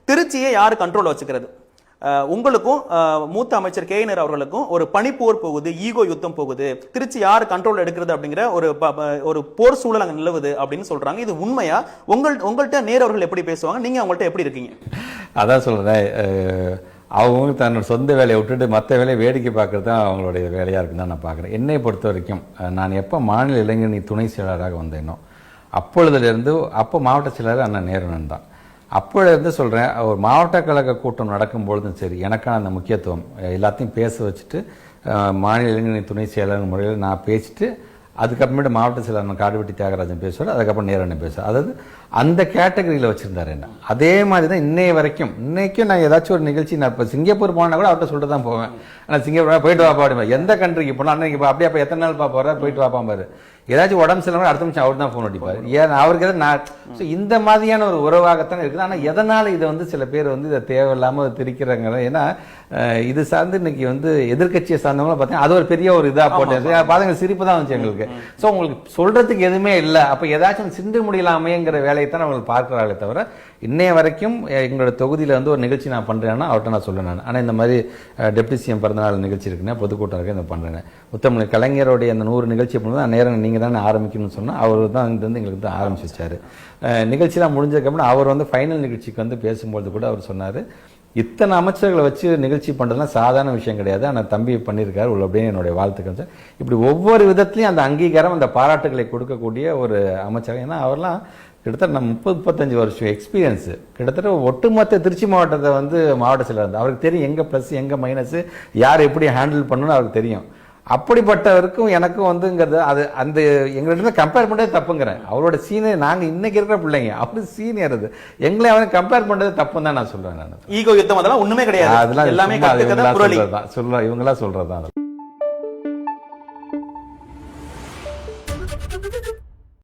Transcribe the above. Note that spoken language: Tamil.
திருச்சியை யாரு கண்ட்ரோல் வச்சுக்கிறது? உங்களுக்கும் மூத்த அமைச்சர் கேயினர் அவர்களுக்கும் ஒரு பனிப்போர் போகுது, ஈகோ யுத்தம் போகுது, திருச்சி யார் கண்ட்ரோல் எடுக்கிறது அப்படிங்கிற ஒரு போர் சூழல் அங்க நிலவுது அப்படின்னு சொல்றாங்க. இது உண்மையா? உங்கள்கிட்ட நேரு அவர்கள் எப்படி பேசுவாங்க, நீங்க அவங்கள்ட்ட எப்படி இருக்கீங்க? அதான் சொல்றேன், அவங்க தன்னோட சொந்த வேலையை விட்டுட்டு மற்ற வேலையை வேடிக்கை பார்க்கறது தான் அவங்களுடைய வேலையாக இருக்குன்னு தான் நான் பார்க்குறேன். என்னை பொறுத்த வரைக்கும் நான் எப்போ மாநில இளைஞரணி துணை செயலாளராக வந்தேனோ அப்பொழுதுலேருந்து அப்போ மாவட்ட செயலாளர் அண்ணன் நேருனன் தான். அப்பொழுது சொல்கிறேன், ஒரு மாவட்ட கழக கூட்டம் நடக்கும்பொழுதும் சரி, எனக்கான அந்த முக்கியத்துவம் எல்லாத்தையும் பேச வச்சுட்டு மாநில இளைஞரணி துணை செயலாளர் முறையில் நான் பேசிட்டு அதுக்கப்புறமேட்டு மாவட்ட செயலாளர் காடுவெட்டி தியாகராஜன் பேசுவார், அதுக்கப்புறம் நேரண்ணன் பேசுவார். அதாவது அந்த கேட்டகரியில் வச்சுருந்தார் என்ன. அதே மாதிரி தான் இன்னைக்கும் நான் ஏதாச்சும் ஒரு நிகழ்ச்சி, நான் இப்போ சிங்கப்பூர் போனால் கூட அவர்கிட்ட சொல்லிட்டு தான் போவேன். ஆனால் சிங்கப்பூர் போயிட்டு வாப்பா அப்படிமா, எந்த கண்ட்ரிக்கு போனால் அன்னைக்கு அப்படியே அப்போ எத்தனை நாள் போகிறா போயிட்டு வாப்பான் பாரு. ஏதாச்சும் உடம்பு சரியில்லை அடுத்த நிமிஷம் அவர் தான் ஃபோன் அடிப்பார். ஏன் அவருக்கு எதாவது நான் இந்த மாதிரியான ஒரு உறவாகத்தான் இருக்குது. ஆனால் எதனால் இதை சில பேர் இதை தேவையில்லாமல் திரிக்கிறாங்க. ஏன்னா இது சார்ந்து இன்னைக்கு எதிர்கட்சியை சார்ந்தவங்களும் பார்த்தீங்கன்னா அது ஒரு பெரிய ஒரு இதாக போட்டேன் பாருங்க, சிரிப்பு தான் வந்துச்சு எங்களுக்கு. ஸோ உங்களுக்கு சொல்றதுக்கு எதுவுமே இல்லை. அப்போ ஏதாச்சும் சிந்து முடியலாமேங்கிற வேலையை தான் அவங்க பார்க்குறாங்களே தவிர இன்னைய வரைக்கும் எங்களோட தொகுதியில் ஒரு நிகழ்ச்சி நான் பண்ணுறேன்னா அவர்கிட்ட நான் சொல்லுறேன். ஆனால் இந்த மாதிரி டெப்டி சிஎம் பிறந்தநாள் நிகழ்ச்சி இருக்குன்னா பொதுக்கூட்டம் இருக்கு, இதை பண்ணுறேன். முத்தமிழ் கலைஞருடைய அந்த 100 நிகழ்ச்சி பண்ணும்போது நேரம் நீங்கள் தானே ஆரம்பிக்கணும்னு சொன்னால் அவர் தான் எங்களுக்கு தான் ஆரம்பிச்சு வச்சார். நிகழ்ச்சியெலாம் முடிஞ்சதுக்கப்புறம் அவர் ஃபைனல் நிகழ்ச்சிக்கு பேசும்போது கூட அவர் சொன்னார், இத்தனை அமைச்சர்களை வச்சு நிகழ்ச்சி பண்ணுறதுலாம் சாதாரண விஷயம் கிடையாது, ஆனால் தம்பி பண்ணியிருக்காரு உள்ள அப்படின்னு என்னுடைய வாழ்த்துக்கள் சார். இப்படி ஒவ்வொரு விதத்துலையும் அந்த அங்கீகாரம் அந்த பாராட்டுகளை கொடுக்கக்கூடிய ஒரு அமைச்சர். ஏன்னா அவர்லாம் கிட்டத்தட்ட 30-35 வருஷம் எக்ஸ்பீரியன்ஸு, கிட்டத்தட்ட ஒட்டுமொத்த திருச்சி மாவட்டத்தை மாவட்ட செயலர். அவருக்கு தெரியும் எங்கே ப்ளஸ் எங்கே மைனஸு, யார் எப்படி ஹேண்டில் பண்ணணும்னு அவருக்கு தெரியும். அப்படிப்பட்டவருக்கும் எனக்கும் அது அந்த எங்கள்கிட்ட கம்பேர் பண்ணுறது தப்புங்கிறேன். அவரோட சீனியர் நாங்கள் இன்னைக்கு இருக்கிற பிள்ளைங்க, அவரு சீனியர். அது எங்களை அவன் கம்பேர் பண்ணுறது தப்புன்னு தான் நான் சொல்றேன். நான் ஈகோ யுத்தம் அதெல்லாம் ஒண்ணுமே கிடையாது, அதெல்லாம் எல்லாமே இவங்களா சொல்றதுதான்.